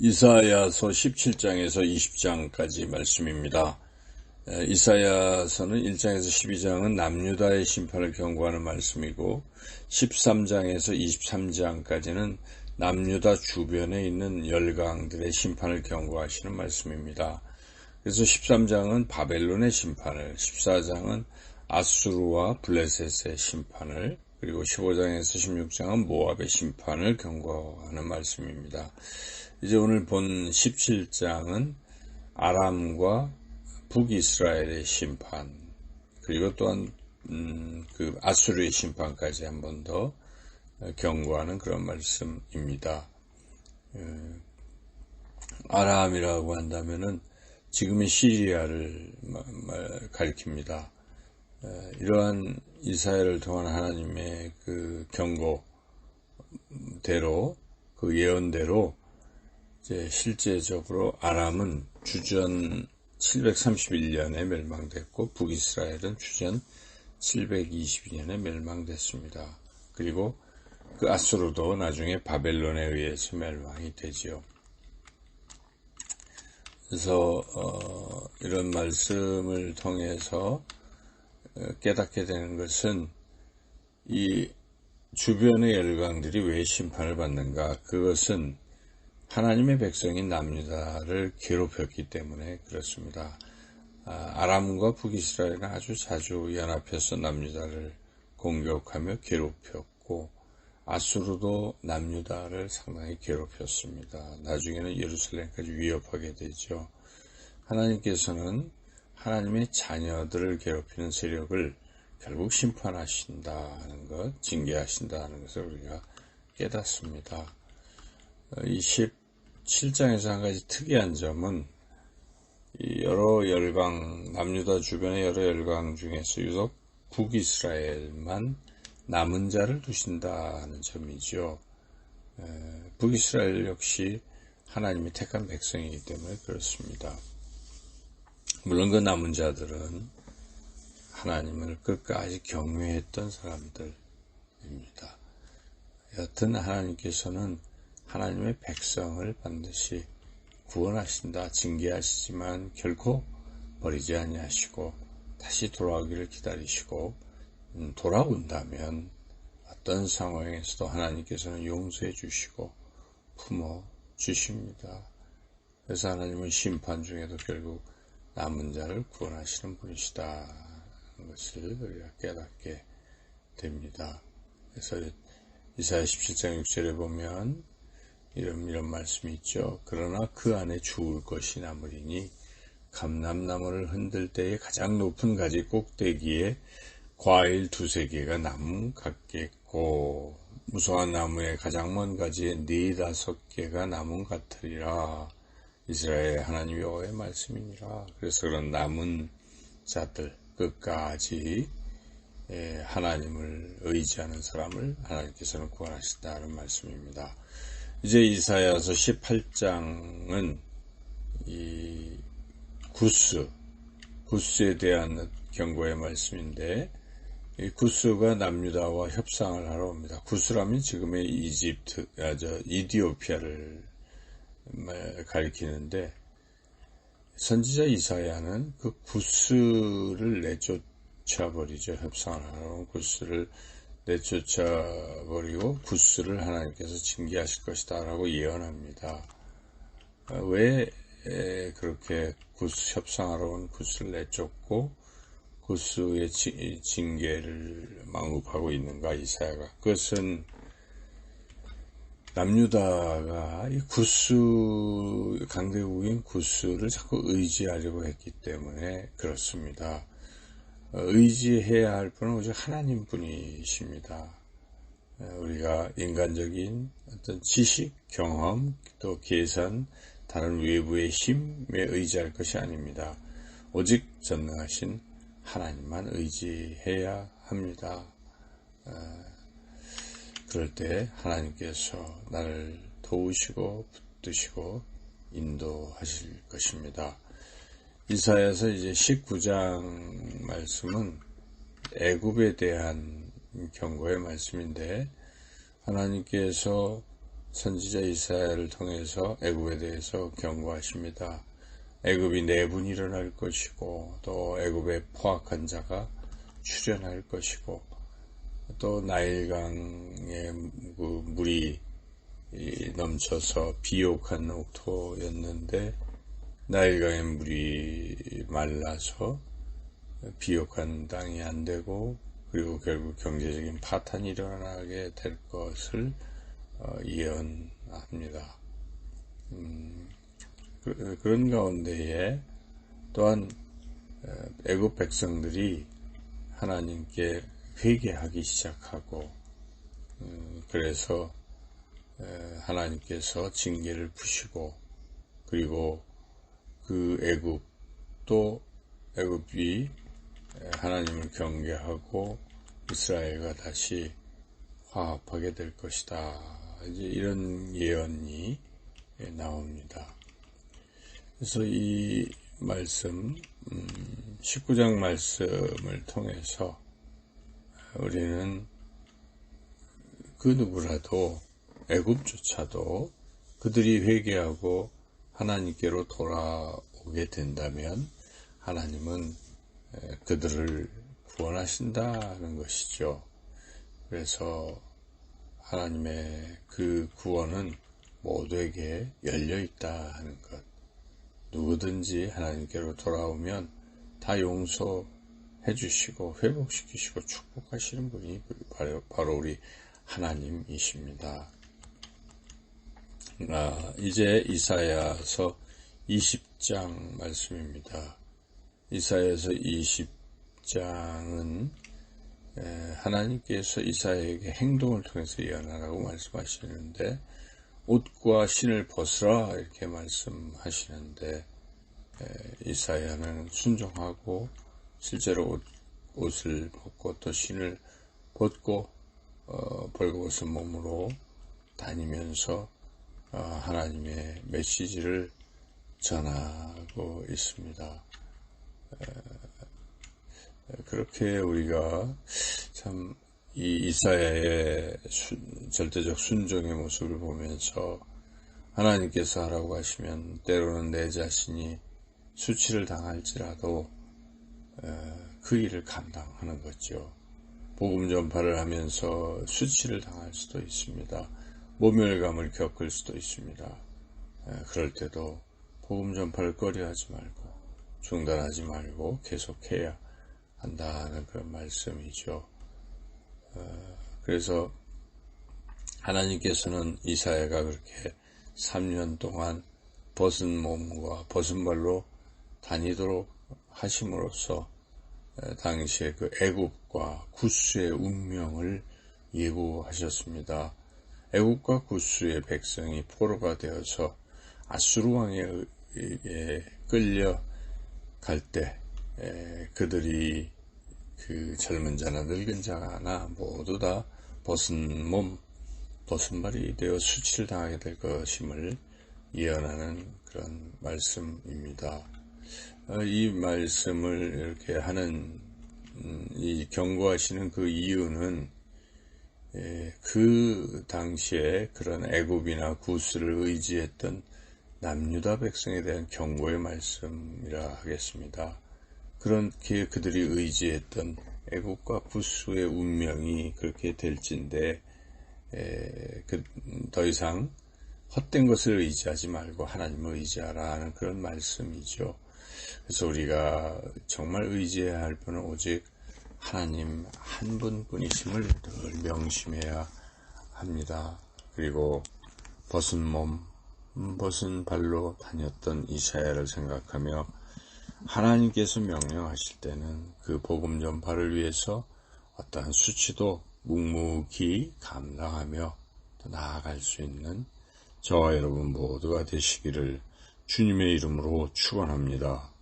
이사야서 17장에서 20장까지 말씀입니다. 이사야서는 1장에서 12장은 남유다의 심판을 경고하는 말씀이고 13장에서 23장까지는 남유다 주변에 있는 열강들의 심판을 경고하시는 말씀입니다. 그래서 13장은 바벨론의 심판을, 14장은 아수르와 블레셋의 심판을, 그리고 15장에서 16장은 모압의 심판을 경고하는 말씀입니다. 이제 오늘 본 17장은 아람과 북이스라엘의 심판, 그리고 또한 그 아수르의 심판까지 한 번 더 경고하는 그런 말씀입니다. 아람이라고 한다면은 지금의 시리아를 가리킵니다. 이러한 이사야를 통한 하나님의 그 경고대로, 그 예언대로 이제 실제적으로 아람은 주전 731년에 멸망됐고 북이스라엘은 주전 722년에 멸망됐습니다. 그리고 그 아수르도 나중에 바벨론에 의해서 멸망이 되지요. 그래서 이런 말씀을 통해서 깨닫게 되는 것은 이 주변의 열강들이 왜 심판을 받는가? 그것은 하나님의 백성인 남유다를 괴롭혔기 때문에 그렇습니다. 아람과 북이스라엘은 아주 자주 연합해서 남유다를 공격하며 괴롭혔고 아수르도 남유다를 상당히 괴롭혔습니다. 나중에는 예루살렘까지 위협하게 되죠. 하나님께서는 하나님의 자녀들을 괴롭히는 세력을 결국 심판하신다는 것, 징계하신다는 것을 우리가 깨닫습니다. 27장에서 한 가지 특이한 점은 여러 열강, 남유다 주변의 여러 열강 중에서 유독 북이스라엘만 남은 자를 두신다는 점이죠. 북이스라엘 역시 하나님이 택한 백성이기 때문에 그렇습니다. 물론 그 남은 자들은 하나님을 끝까지 경외했던 사람들입니다. 여튼 하나님께서는 하나님의 백성을 반드시 구원하신다, 징계하시지만 결코 버리지 아니하시고 다시 돌아오기를 기다리시고 돌아온다면 어떤 상황에서도 하나님께서는 용서해 주시고 품어 주십니다. 그래서 하나님은 심판 중에도 결국 남은 자를 구원하시는 분이시다는 것을 우리가 깨닫게 됩니다. 그래서 이사야 17장 6절에 보면 이런 말씀이 있죠. 그러나 그 안에 죽을 것이 남으리니 감람나무를 흔들 때에 가장 높은 가지 꼭대기에 과일 2-3개가 나무 같겠고 무성한 나무의 가장 먼 가지에 4-5개가 나무 같으리라. 이스라엘 하나님 여호와의 말씀이니라. 그래서 그런 남은 자들 끝까지 하나님을 의지하는 사람을 하나님께서는 구원하신다는 말씀입니다. 이제 이사야서 18장은 이 구스에 대한 경고의 말씀인데 이 구스가 남유다와 협상을 하러 옵니다. 구스라면 지금의 이디오피아를 가리키는데 선지자 이사야는 그 구스를 내쫓아버리죠. 협상을 하러 온 구스를 내쫓아버리고 구스를 하나님께서 징계하실 것이다 라고 예언합니다. 왜 그렇게 협상하러 온 구스를 내쫓고 구스의 징계를 망국하고 있는가 이사야가? 그것은 남유다가 이 강대국인 구스를 자꾸 의지하려고 했기 때문에 그렇습니다. 의지해야 할 분은 오직 하나님 분이십니다. 우리가 인간적인 어떤 지식, 경험, 또 계산, 다른 외부의 힘에 의지할 것이 아닙니다. 오직 전능하신 하나님만 의지해야 합니다. 그럴 때 하나님께서 나를 도우시고 붙드시고 인도하실 것입니다. 이사야서 이제 19장 말씀은 애굽에 대한 경고의 말씀인데 하나님께서 선지자 이사야를 통해서 애굽에 대해서 경고하십니다. 애굽이 내분이 일어날 것이고 또 애굽에 포악한 자가 출현할 것이고 또 나일강의 그 물이 넘쳐서 비옥한 옥토였는데 나일강의 물이 말라서 비옥한 땅이 안 되고 그리고 결국 경제적인 파탄이 일어나게 될 것을 예언합니다. 그런 가운데에 또한 애굽 백성들이 하나님께 회개하기 시작하고 그래서 하나님께서 징계를 푸시고 그리고 그 애굽도 애굽이 하나님을 경계하고 이스라엘과 다시 화합하게 될 것이다. 이제 이런 예언이 나옵니다. 그래서 이 말씀 19장 말씀을 통해서 우리는 그 누구라도 애굽조차도 그들이 회개하고 하나님께로 돌아오게 된다면 하나님은 그들을 구원하신다는 것이죠. 그래서 하나님의 그 구원은 모두에게 열려 있다 하는 것. 누구든지 하나님께로 돌아오면 다 용서해 주시고 회복시키시고 축복하시는 분이 바로 우리 하나님이십니다. 이제 이사야서 20장 말씀입니다. 이사야서 20장은 하나님께서 이사야에게 행동을 통해서 예언하라고 말씀하시는데 옷과 신을 벗으라 이렇게 말씀하시는데 이사야는 순종하고 실제로 옷을 벗고 또 신을 벗고 벌거벗은 몸으로 다니면서 하나님의 메시지를 전하고 있습니다. 그렇게 우리가 참 이 이사야의 절대적 순종의 모습을 보면서 하나님께서 하라고 하시면 때로는 내 자신이 수치를 당할지라도 그 일을 감당하는 거죠. 복음 전파를 하면서 수치를 당할 수도 있습니다. 모멸감을 겪을 수도 있습니다. 그럴 때도 복음 전파를 꺼려하지 말고 중단하지 말고 계속해야 한다는 그런 말씀이죠. 그래서 하나님께서는 이사야가 그렇게 3년 동안 벗은 몸과 벗은 발로 다니도록 하심으로써 당시에 그 애굽과 구스의 운명을 예고하셨습니다. 애굽과 구스의 백성이 포로가 되어서 아수르 왕에게 끌려갈 때 그들이 그 젊은 자나 늙은 자나 모두 다 벗은 몸, 벗은 발이 되어 수치를 당하게 될 것임을 예언하는 그런 말씀입니다. 이 말씀을 이렇게 하는 이 경고하시는 그 이유는 그 당시에 그런 애굽이나 구스를 의지했던 남유다 백성에 대한 경고의 말씀이라 하겠습니다. 그렇게 그들이 의지했던 애굽과 구스의 운명이 그렇게 될진데 더 이상 헛된 것을 의지하지 말고 하나님을 의지하라 는 그런 말씀이죠. 그래서 우리가 정말 의지해야 할 분은 오직 하나님 한 분뿐이심을 늘 명심해야 합니다. 그리고 벗은 몸, 벗은 발로 다녔던 이사야를 생각하며 하나님께서 명령하실 때는 그 복음 전파를 위해서 어떠한 수치도 묵묵히 감당하며 또 나아갈 수 있는 저와 여러분 모두가 되시기를 주님의 이름으로 축원합니다.